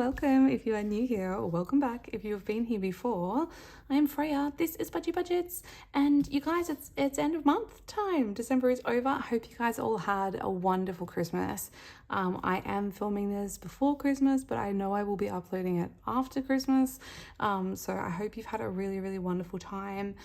welcome if you are new here, or welcome back if you have been here before. I am Freya, this is Budgie Budgets, and you guys, it's end of month time. December is over. I hope you guys all had a wonderful Christmas. I am filming this before Christmas, but I know I will be uploading it after Christmas. So I hope you've had a really, really wonderful time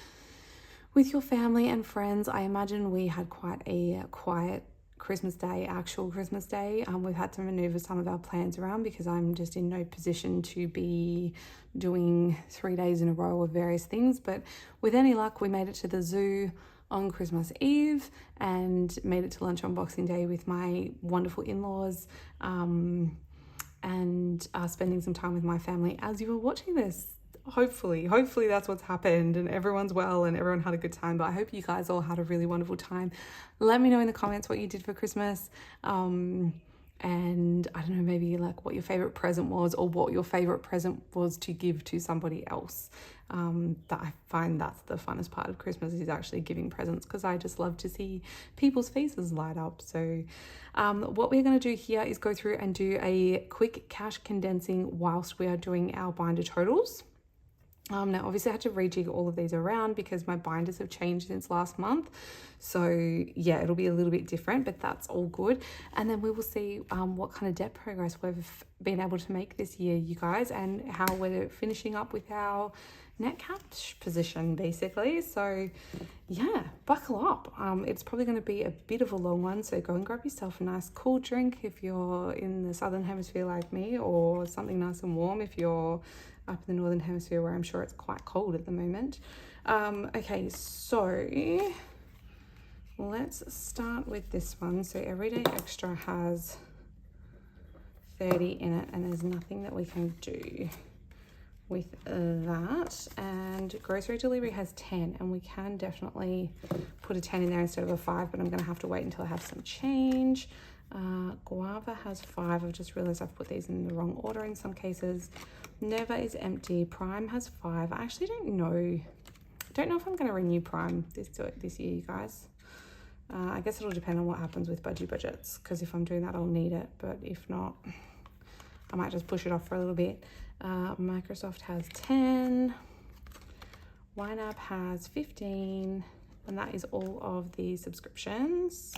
with your family and friends. I imagine we had quite a quiet Christmas Day, actual Christmas Day. We've had to maneuver some of our plans around because I'm just in no position to be doing 3 days in a row of various things. But with any luck, we made it to the zoo on Christmas Eve and made it to lunch on Boxing Day with my wonderful in-laws, and spending some time with my family as you were watching this. Hopefully that's what's happened and everyone's well and everyone had a good time. But I hope you guys all had a really wonderful time. Let me know in the comments what you did for Christmas, and I don't know, maybe like what your favorite present was, or what your favorite present was to give to somebody else. That I find that's the funnest part of Christmas, is actually giving presents, because I just love to see people's faces light up. So what we're going to do here is go through and do a quick cash condensing whilst we are doing our binder totals. Now obviously I had to rejig all of these around because my binders have changed since last month. So yeah, it'll be a little bit different, but that's all good. And then we will see what kind of debt progress we've been able to make this year, you guys, and how we're finishing up with our net cash position basically. So yeah, buckle up. It's probably going to be a bit of a long one, so go and grab yourself a nice cool drink if you're in the southern hemisphere like me, or something nice and warm if you're up in the northern hemisphere, where I'm sure it's quite cold at the moment. Okay, so let's start with this one. So Everyday Extra has 30 in it, and there's nothing that we can do with that. And Grocery Delivery has 10, and we can definitely put a 10 in there instead of a 5, but I'm going to have to wait until I have some change. Guava has 5. I've just realized I've put these in the wrong order in some cases. Never is empty. Prime has 5. I actually don't know if I'm going to renew Prime this year, you guys. I guess it'll depend on what happens with Budgie Budgets, because if I'm doing that, I'll need it, but if not, I might just push it off for a little bit. Microsoft has 10. YNAB has 15, and that is all of the subscriptions,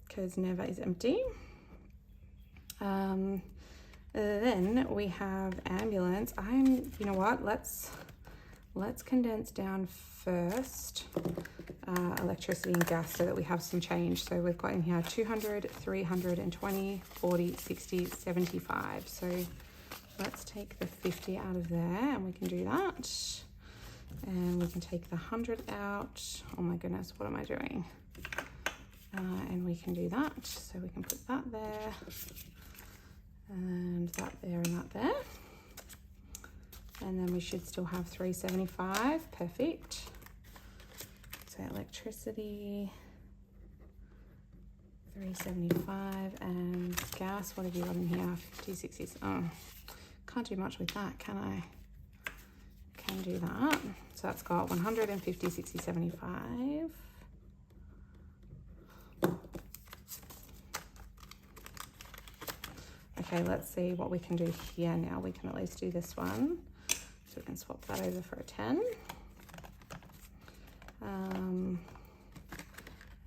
because Never is empty. Then we have Ambulance. You know what, let's condense down first electricity and gas, so that we have some change. So we've got in here 200, 320, 40, 60, 75. So let's take the 50 out of there, and we can do that. And we can take the 100 out. Oh my goodness, what am I doing? And we can do that. So we can put that there, and that there, and that there. And then we should still have 375. Perfect. So electricity, 375, and gas, what have you got in here? 50, 60. Oh, can't do much with that, can I? Can do that. So that's got 150, 60, 75. Okay, let's see what we can do here now. We can at least do this one. So we can swap that over for a 10.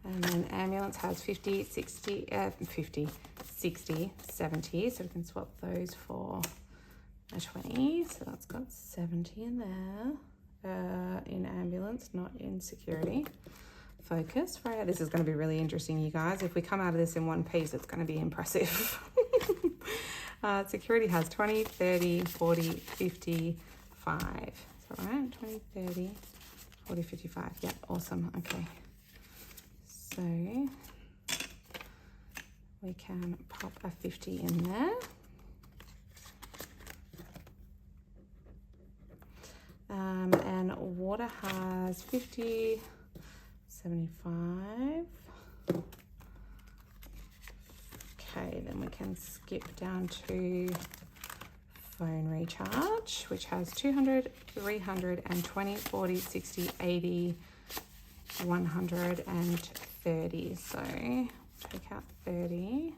And then Ambulance has 50, 60, 50, 60, 70. So we can swap those for a 20. So that's got 70 in there, in Ambulance, not in Security. Focus, Freya. This is going to be really interesting, you guys. If we come out of this in one piece, it's going to be impressive. Security has 20, 30, 40, 50, 5. Is that right? 20, 30, 40, 55. Yeah, awesome. Okay. So we can pop a 50 in there. And Water has 50, 75. Okay, then we can skip down to Phone Recharge, which has 200, 300, and 20, 40, 60, 80, 130. So take out 30.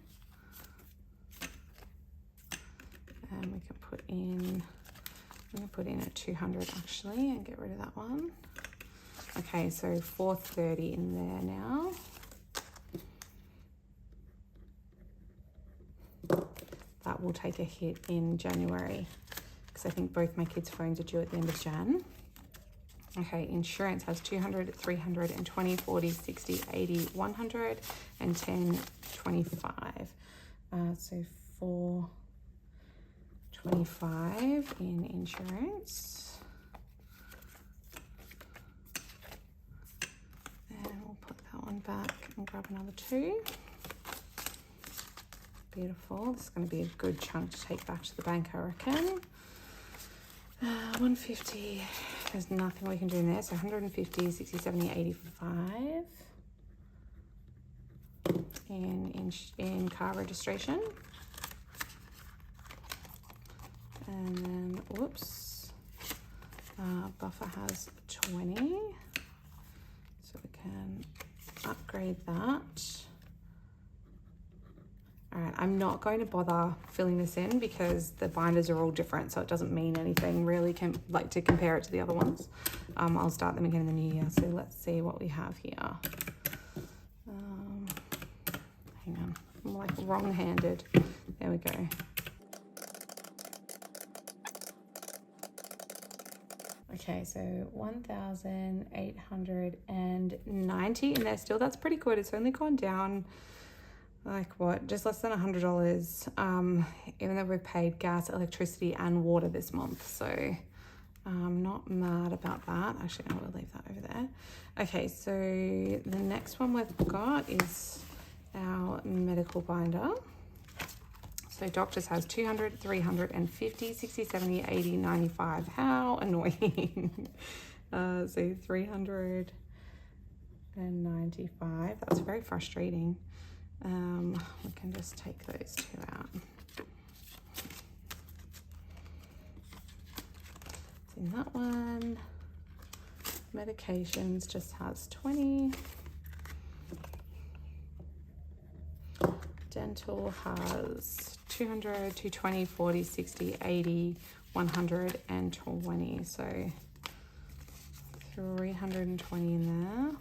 And we can put in, I'm going to put in a 200 actually and get rid of that one. Okay, so 430 in there now. That will take a hit in January because I think both my kids' phones are due at the end of Jan. Okay, insurance has 200, 300, and 20, 40, 60, 80, 100, and 10, 25. So 425 in insurance. And we'll put that one back and grab another 2. Beautiful. This is going to be a good chunk to take back to the bank, I reckon. 150. There's nothing we can do in there. So 150, 60, 70, 85 in car registration. And then, whoops, buffer has 20. So we can upgrade that. All right, I'm not going to bother filling this in because the binders are all different, so it doesn't mean anything really to compare it to the other ones. I'll start them again in the new year. So let's see what we have here. Hang on, I'm like wrong-handed. There we go. Okay, so 1,890 in there still. That's pretty good. It's only gone down like what, just less than $100, even though we've paid gas, electricity, and water this month. So I'm not mad about that. Actually, I will leave that over there. Okay, so the next one we've got is our medical binder. So doctors has 200, 350, 60, 70, 80, 95. How annoying. So 395. That's very frustrating. We can just take those 2 out. In that one, medications just has 20. Dental has 200, 220, 40, 60, 80, 100, and 20. So 320 in there.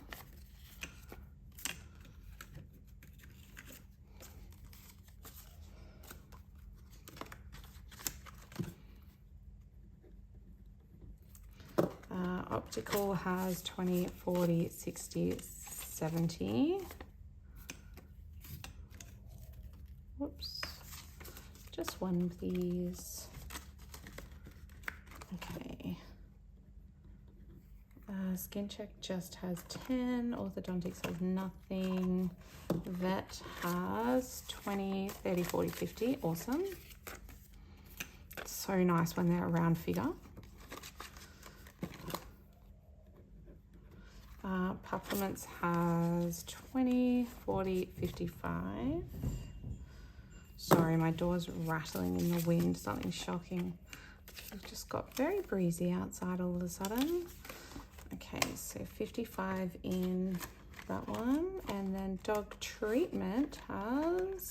Optical has 20, 40, 60, 70. Whoops. Just one, please. Okay. Skin check just has 10. Orthodontics has nothing. Vet has 20, 30, 40, 50. Awesome. It's so nice when they're a round figure. Supplements has 20, 40, 55. Sorry, my door's rattling in the wind, something shocking. It just got very breezy outside all of a sudden. Okay, so 55 in that one. And then dog treatment has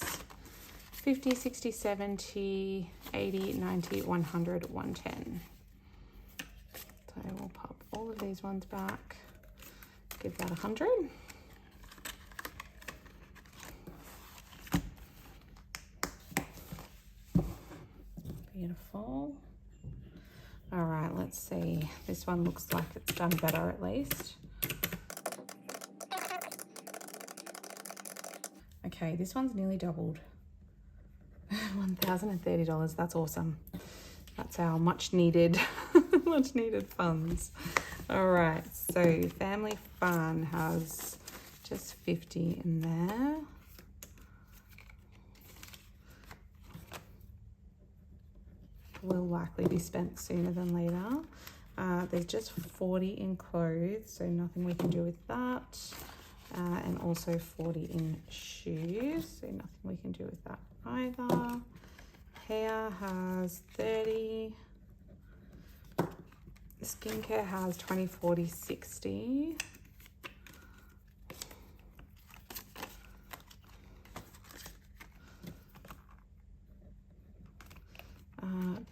50, 60, 70, 80, 90, 100, 110. So we'll pop all of these ones back. Give that 100. Beautiful. All right, let's see. This one looks like it's done better at least. Okay, this one's nearly doubled. $1,030. That's awesome. That's our much needed funds. All right, so Family Fun has just 50 in there. Will likely be spent sooner than later. There's just 40 in clothes, so nothing we can do with that. And also 40 in shoes, so nothing we can do with that either. Hair has 30. Skincare has 20, 40, 60.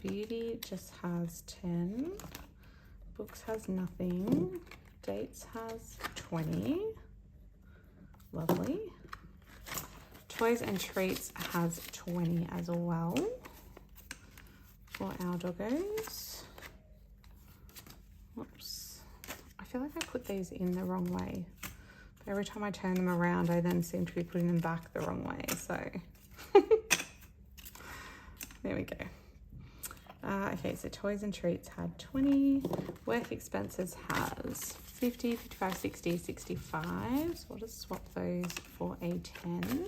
Beauty just has 10. Books has nothing. Dates has 20. Lovely. Toys and treats has 20 as well for our doggos. Whoops. I feel like I put these in the wrong way. But every time I turn them around, I then seem to be putting them back the wrong way. So there we go. Okay, so toys and treats had 20. Work expenses has 50, 55, 60, 65. So I'll just swap those for a 10.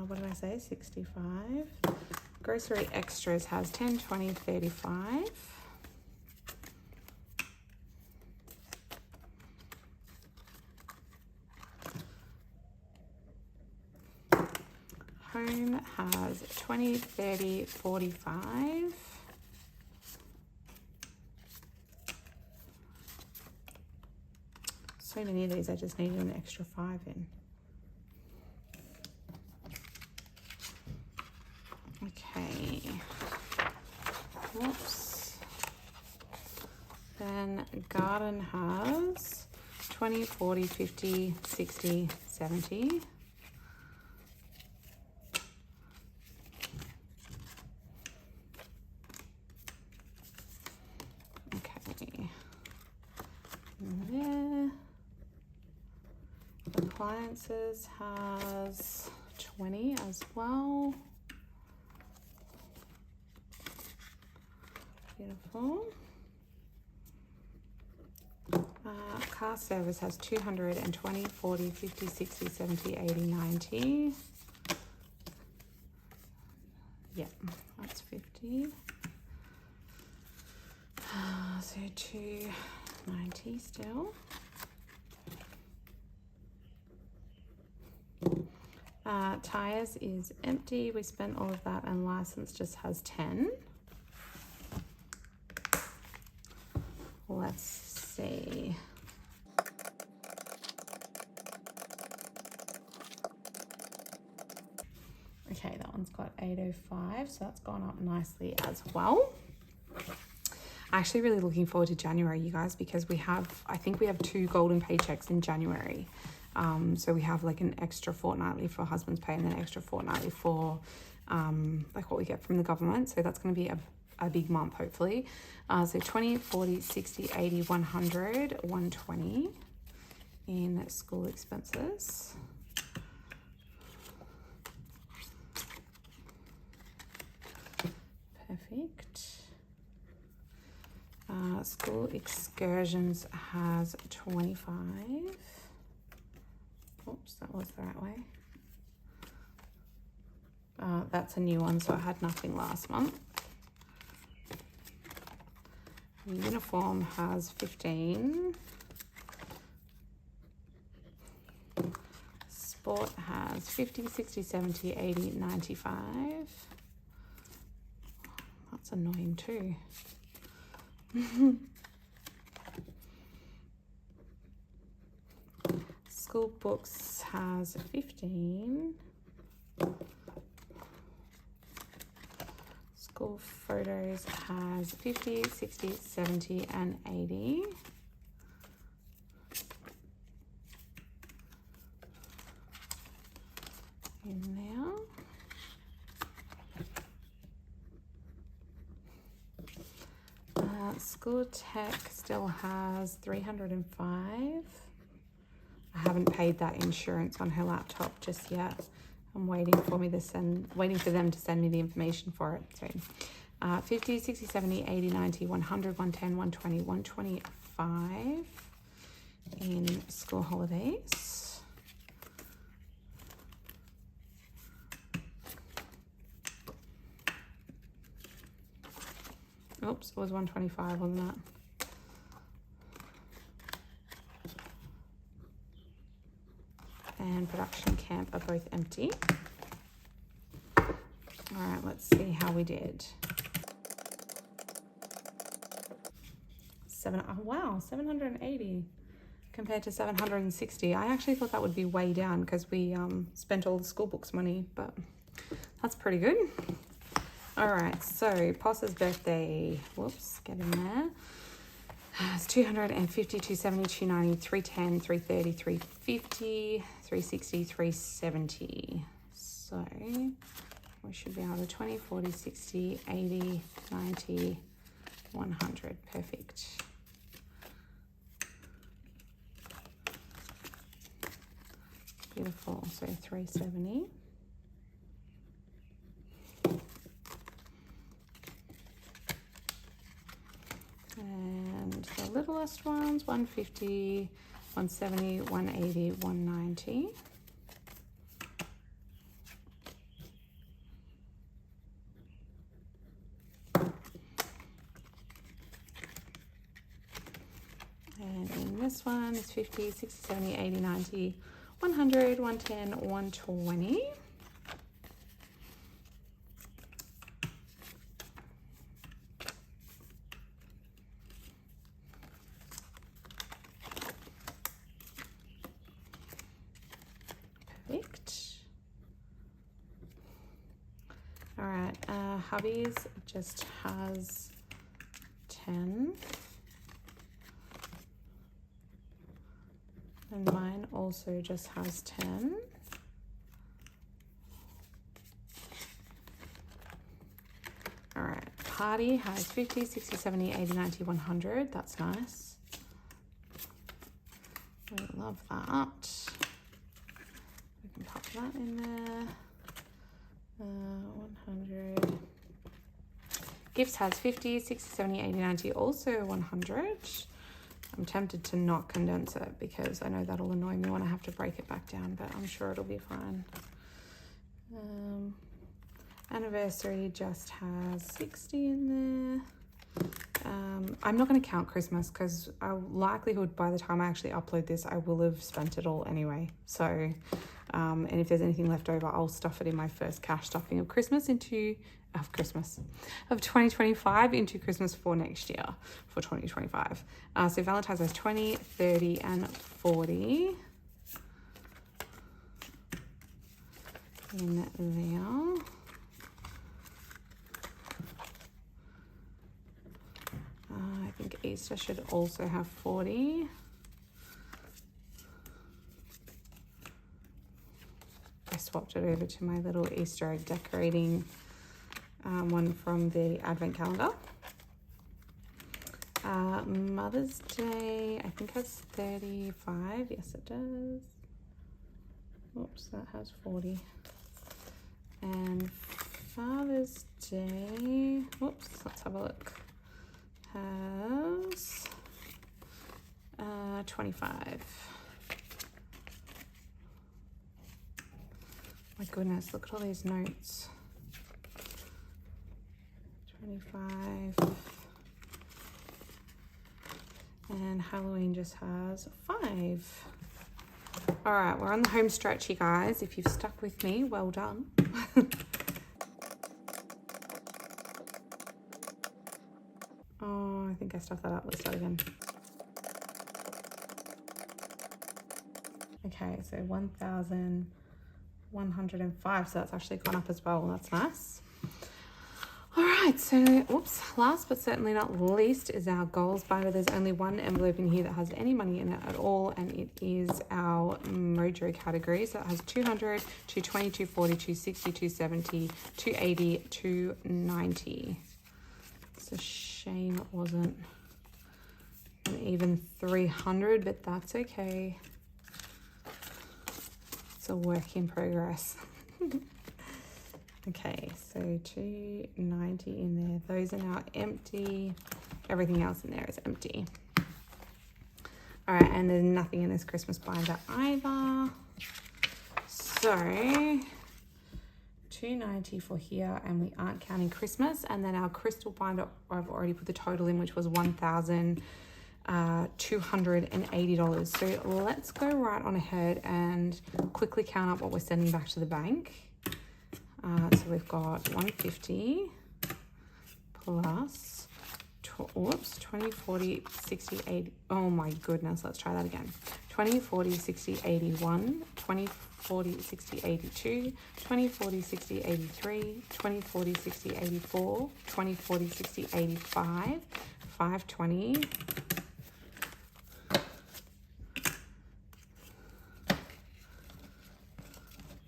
What did I say? 65. Grocery extras has 10, 20, 35. Home has 20, 30, 45. So many of these, I just needed an extra 5 in. Okay. Whoops. Then garden has 20, 40, 50, 60, 70. Appliances has 20 as well. Beautiful. Car service has 220, 40, 50, 60, 70, 80, 90. Yeah, that's 50. So 290 still. Tires is empty. We spent all of that, and license just has 10. Let's see. Okay, that one's got 805, so that's gone up nicely as well. Actually really looking forward to January, you guys, because I think we have 2 golden paychecks in January. So we have like an extra fortnightly for husband's pay and then extra fortnightly for like what we get from the government. So that's going to be a big month, hopefully. So 20, 40, 60, 80, 100, 120 in school expenses. Perfect. School excursions has 25. Oops, that was the right way. That's a new one, so I had nothing last month. Uniform has 15. Sport has 50, 60, 70, 80, 95. That's annoying too. School books has 15. School photos has 50, 60, 70, and 80. In there. School tech still has 305. I haven't paid that insurance on her laptop just yet. I'm waiting for them to send me the information for it. So 50, 60, 70, 80, 90, 100, 110, 120, 125 in school holidays. Oops, it was 125, wasn't it? And production camp are both empty. All right, let's see how we did. Oh wow, 780. compared to 760. I actually thought that would be way down because we spent all the school books money, but that's pretty good. All right, so Poss's birthday, whoops, get in there. It's 250, 270, 290, 310, 330, 350, 360, 370. So we should be able to 20, 40, 60, 80, 90, 100. Perfect. Beautiful. So 370. And the littlest ones, 150, 170, 180, 190. And in this one is 50, 60, 70, 80, 90, 100, 110, 120. All right, hubby's just has 10. And mine also just has 10. All right, party has 50, 60, 70, 80, 90, 100. That's nice. We love that. We can pop that in there. 100. Gifts has 50, 60, 70, 80, 90, also 100. I'm tempted to not condense it because I know that'll annoy me when I have to break it back down, but I'm sure it'll be fine. Anniversary just has 60 in there. I'm not going to count Christmas because likelihood by the time I actually upload this, I will have spent it all anyway. So, and if there's anything left over, I'll stuff it in my first cash stuffing of Christmas of 2025 into Christmas for next year for 2025. So Valentine's has 20, 30, and 40 in there. I think Easter should also have 40. I swapped it over to my little Easter egg decorating one from the advent calendar. Mother's Day, I think has 35. Yes, it does. Oops, that has 40. And Father's Day, whoops, let's have a look. Has 25. My goodness, look at all these notes. 25. And Halloween just has 5. All right, we're on the home stretch, you guys. If you've stuck with me, well done. Oh, I think I stuffed that up. Let's start again. Okay, so 1,105. So that's actually gone up as well. That's nice. All right, so last but certainly not least is our goals binder. There's only one envelope in here that has any money in it at all, and it is our mojo category. So it has 200, 220, 240, 260, 270, 280, 290. It's a shame it wasn't an even 300, but that's okay. It's a work in progress. Okay, so 290 in there. Those are now empty. Everything else in there is empty. All right, and there's nothing in this Christmas binder either. So 290 for here, and we aren't counting Christmas. And then our crystal binder, I've already put the total in, which was $1,280. So let's go right on ahead and quickly count up what we're sending back to the bank. So we've got 150 plus whoops, 20, 40, 60, 80. Oh my goodness, let's try that again. 20, 40, 60, 81, 20, 40, 60, 82, 20, 40, 60, 83, 20, 40, 60, 84, 20, 40, 60, 85, 520.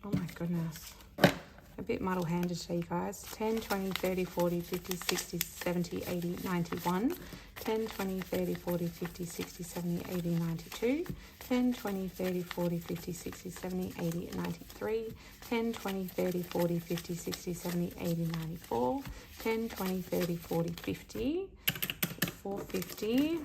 Oh my goodness. A bit muddle-handed today, you guys. 10, 20, 30, 40, 50, 60, 70, 80, 91. 10, 20, 30, 40, 50, 60, 70, 80, 92. 10, 20, 30, 40, 50, 60, 70, 80, 93. 10, 20, 30, 40, 50, 60, 70, 80, 94. 10, 20, 30, 40, 50. 450.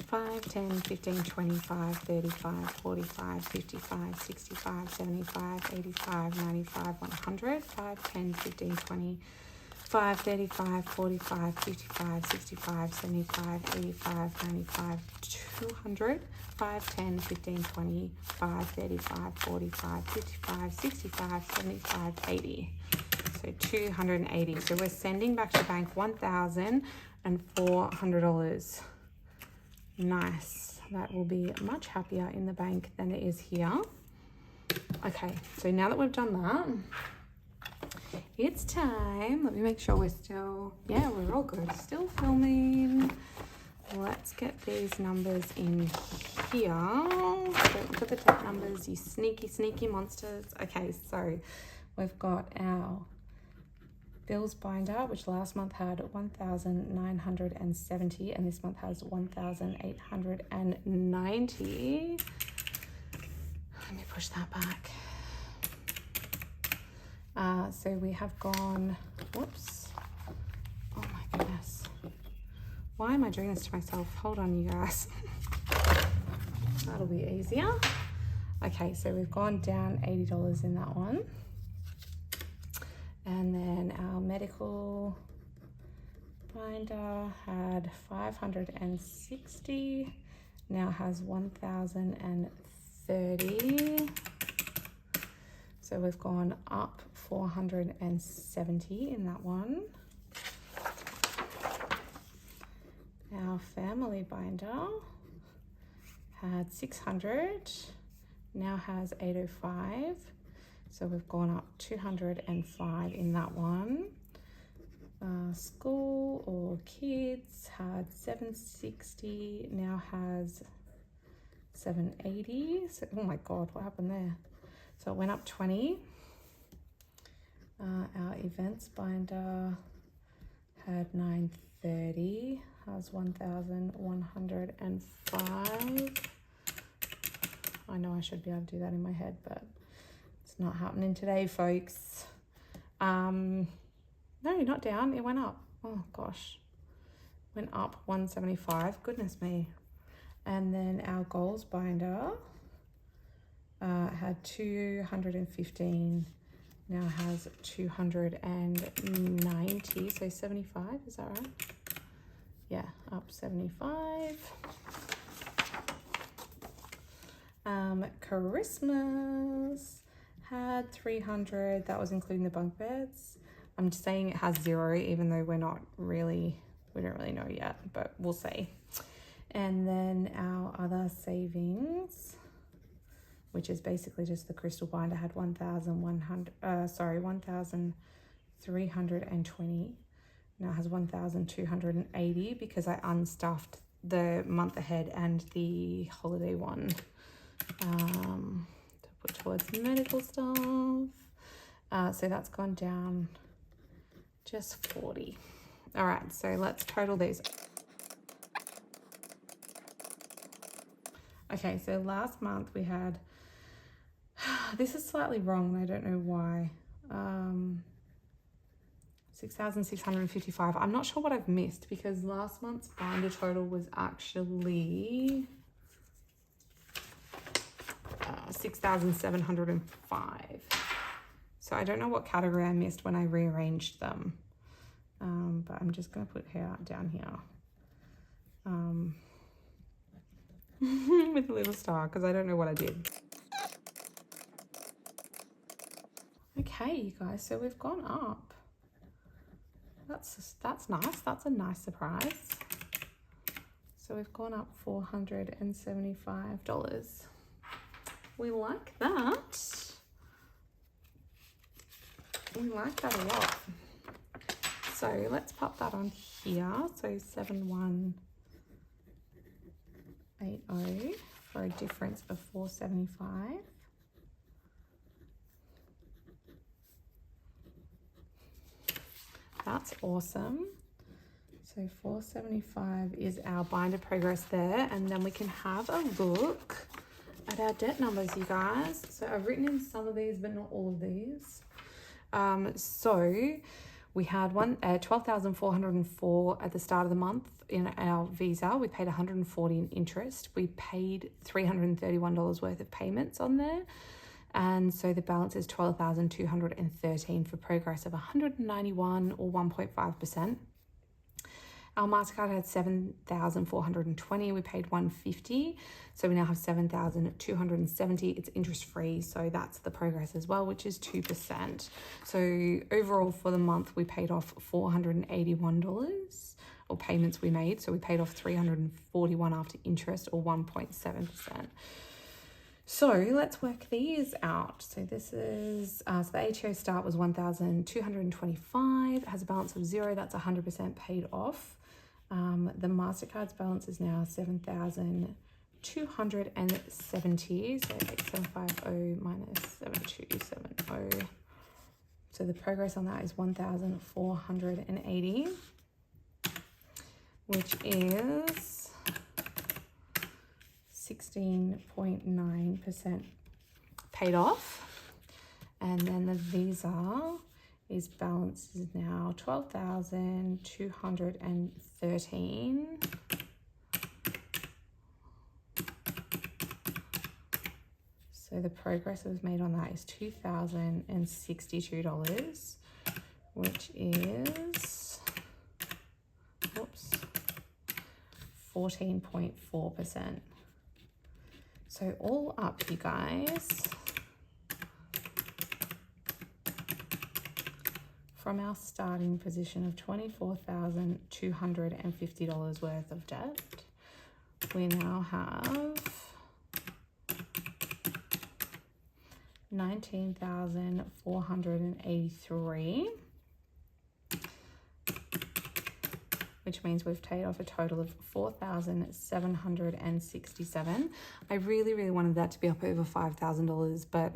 5, 10, 15, 25, 35, 45, 55, 65, 75, 85, 95, 100, 5, 10, 15, 20, 5, 35, 45, 55, 65, 75, 85, 95, 200, 5, 10, 15, 20, 5, 35, 45, 55, 65, 75, 80. So $280. So we're sending back to the bank $1,400. Nice. That will be much happier in the bank than it is here. Okay, so now that we've done that, it's time. Let me make sure we're still, yeah, we're all good. Still filming. Let's get these numbers in here. Don't look at the debt numbers, you sneaky, sneaky monsters. Okay, so we've got our bills binder, which last month had 1,970 and this month has 1,890. Let me push that back. So we have gone, whoops, oh my goodness. Why am I doing this to myself? Hold on, you guys. That'll be easier. Okay, so we've gone down $80 in that one. And then our medical binder had 560, now has 1,030. So we've gone up 470 in that one. Our family binder had 600, now has 805. So we've gone up 205 in that one. School or kids had 760, now has 780. So, oh my God, what happened there? So it went up 20. Our events binder had 930, has 1,105. I know I should be able to do that in my head, but it's not happening today, folks. No, not down, it went up. Oh gosh, went up 175, goodness me. And then our goals binder had 215, now has 290, so 75, is that right? Yeah, up 75. Christmas had 300, that was including the bunk beds. I'm just saying it has 0, even though we don't really know yet, but we'll see. And then our other savings, which is basically just the crystal binder, had 1,320, now has 1,280 because I unstuffed the month ahead and the holiday one to put towards medical stuff. So that's gone down just 40. All right, so let's total these. Okay, so last month we had, this is slightly wrong, I don't know why. 6,655. I'm not sure what I've missed because last month's binder total was actually 6,705. So I don't know what category I missed when I rearranged them. But I'm just going to put here down here with a little star because I don't know what I did. Okay, you guys, so we've gone up That's nice. That's a nice surprise. So we've gone up $475. We like that. We like that a lot. So let's pop that on here. So 7180 for a difference of $475. That's awesome. So 475 is our binder progress there, and then we can have a look at our debt numbers, you guys. So I've written in some of these, but not all of these. So we had 12,404 at the start of the month in our visa. We paid $140 in interest. We paid $331 worth of payments on there. And so the balance is $12,213 for progress of 191 or 1.5%. Our MasterCard had 7,420. We paid $150. So we now have 7,270. It's interest free. So that's the progress as well, which is 2%. So overall for the month, we paid off $481 or payments we made. So we paid off $341 after interest or 1.7%. So let's work these out. So this is, so the ATO start was 1,225, it has a balance of 0, that's 100% paid off. The MasterCard's balance is now 7,270, so 8750 minus 7270. So the progress on that is 1,480, which is 16.9% paid off. And then the visa is balance is now 12,213. So the progress that was made on that is $2,062, which is 14.4%. So all up, you guys, from our starting position of $24,250 worth of debt, we now have $19,483, which means we've paid off a total of $4,767. I really wanted that to be up over $5,000, but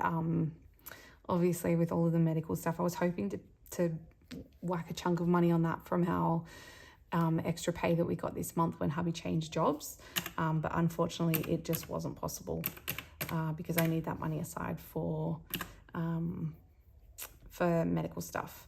obviously with all of the medical stuff, I was hoping to whack a chunk of money on that from our extra pay that we got this month when hubby changed jobs, but unfortunately it just wasn't possible because I need that money aside for medical stuff.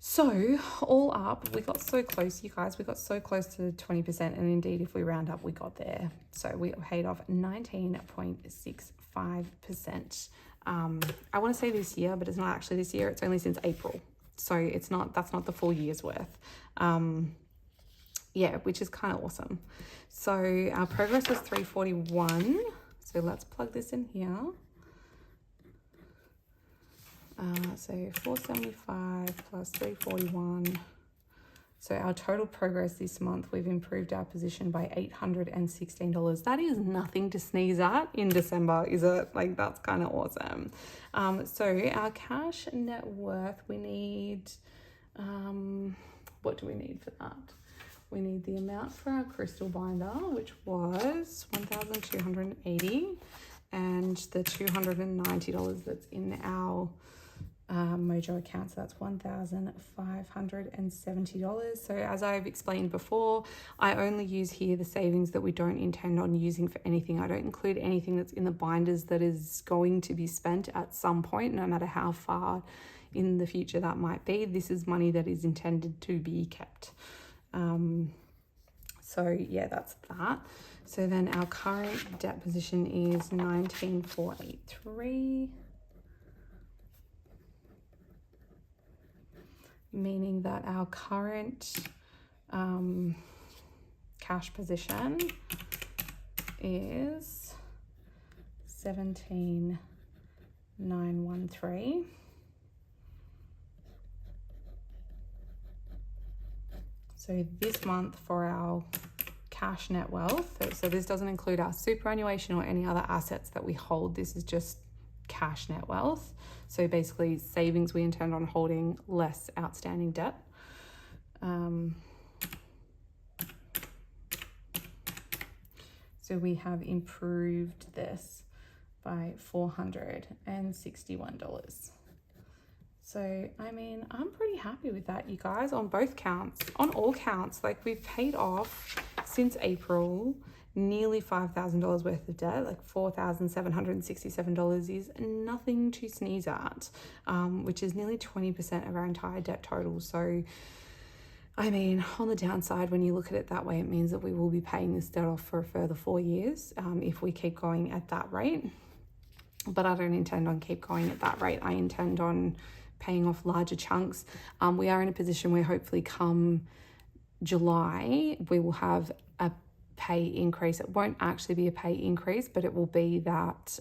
So all up, we got so close, you guys. We got so close to 20%, and indeed, if we round up, we got there. So we paid off 19.65%. I want to say this year, but it's not actually this year. It's only since April, so it's not. That's not the full year's worth. Yeah, which is kind of awesome. So our progress was 341. So let's plug this in here. So 475 plus 341. So our total progress this month, we've improved our position by $816. That is nothing to sneeze at in December, is it? Like, that's kind of awesome. So our cash net worth, we need, what do we need for that? We need the amount for our crystal binder, which was 1,280, and the $290 that's in our Mojo account, so that's $1,570. So as I've explained before, I only use here the savings that we don't intend on using for anything. I don't include anything that's in the binders that is going to be spent at some point, no matter how far in the future that might be. This is money that is intended to be kept. So yeah, that's that. So then our current debt position is 19,483. Meaning that our current cash position is 17,913. So this month for our cash net wealth, so this doesn't include our superannuation or any other assets that we hold. This is just cash net wealth. So basically savings we intend on holding less outstanding debt. So we have improved this by $461. So, I mean, I'm pretty happy with that, you guys, on both counts, on all counts. Like, we've paid off since April nearly $5,000 worth of debt. Like $4,767 is nothing to sneeze at, which is nearly 20% of our entire debt total. So, I mean, on the downside, when you look at it that way, it means that we will be paying this debt off for a further 4 years if we keep going at that rate. But I don't intend on keep going at that rate. I intend on paying off larger chunks. We are in a position where hopefully come July, we will have a pay increase. It won't actually be a pay increase, but it will be that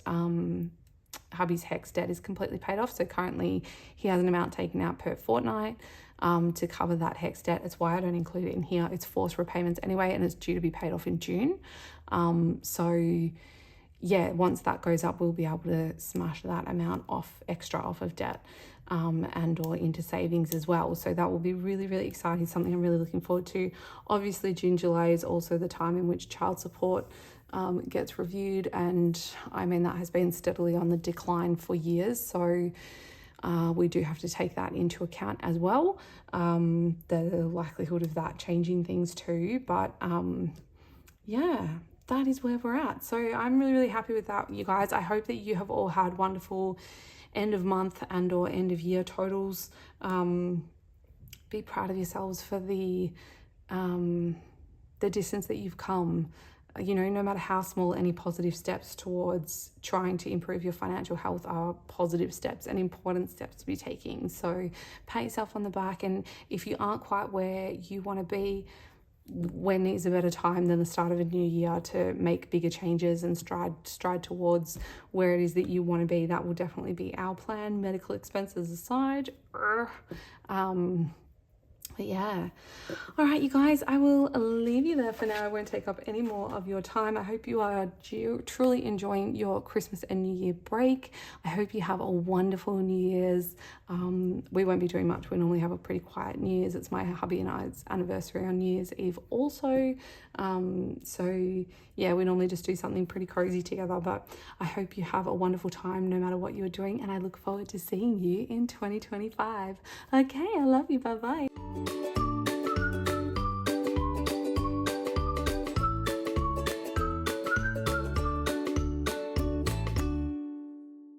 hubby's HECS debt is completely paid off. So currently he has an amount taken out per fortnight to cover that HECS debt. It's why I don't include it in here. It's forced repayments anyway, and it's due to be paid off in June. So yeah, once that goes up, we'll be able to smash that amount extra off of debt and or into savings as well. So that will be really, really exciting, something I'm really looking forward to. Obviously, June, July is also the time in which child support gets reviewed, and I mean, that has been steadily on the decline for years. So we do have to take that into account as well, the likelihood of that changing things too. But yeah, that is where we're at. So I'm really, really happy with that, you guys. I hope that you have all had wonderful end of month and or end of year totals. Be proud of yourselves for the distance that you've come. You know, no matter how small, any positive steps towards trying to improve your financial health are positive steps and important steps to be taking. So pat yourself on the back, and if you aren't quite where you want to be, when is a better time than the start of a new year to make bigger changes and stride towards where it is that you want to be? That will definitely be our plan, medical expenses aside. But yeah, all right, you guys, I will leave you there for now. I won't take up any more of your time. I hope you are truly enjoying your Christmas and New Year break. I hope you have a wonderful New Year's. We won't be doing much. We normally have a pretty quiet New Year's. It's my hubby and I's anniversary on New Year's Eve also. So yeah, we normally just do something pretty cozy together, but I hope you have a wonderful time no matter what you're doing, and I look forward to seeing you in 2025. Okay, I love you. Bye-bye.